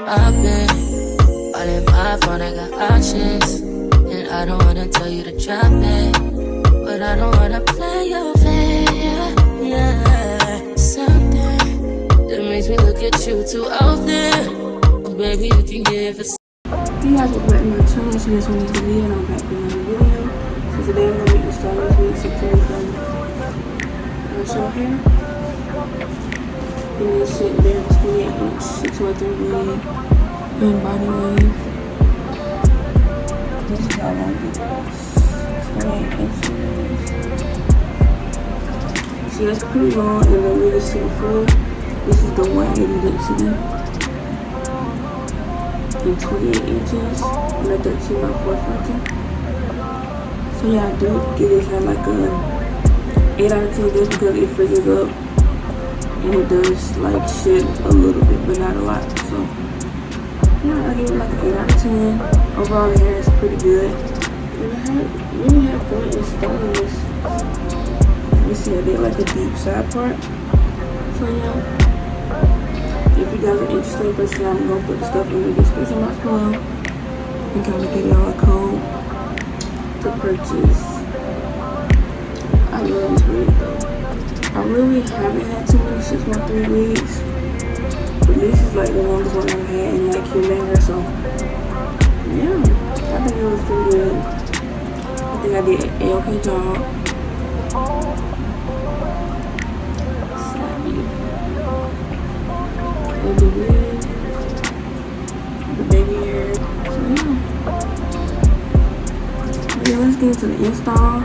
I've been all in my phone, I got options. And I don't wanna tell you to drop it, but I don't wanna play your fair. Yeah, something that makes me look at you too often. Oh, baby, you can give us. Hey guys, welcome back to my channel. So this one is the video and I'm back with another video. So today I'm going to make the style this week September from Ishow hair. And this shit there 28-inch 613 wave and body wave. This is how long it is. 28 inches. See, that's pretty long and the lid is super full. This is the 180 density. And 28 inches and a 13 by 4 frontal. So yeah, I do give this hair like a 8 out of 10 just because it frizzes up and it does like shit a little bit but not a lot. So yeah, I give it like an 8 out of 10. Overall the hair is pretty good. And I really had fun installing this. You see I did like a deep side part. So yeah. If you guys are interested, first I'm going to put the stuff in the description box below and kind of give y'all a code to purchase. I love this wig though. I really haven't had too many 613 wigs, but this is like the longest one I've had in like human hair, so yeah, I think it was pretty good. I think I did an A-okay job. The wig, the baby hair. So yeah, let's get into the install.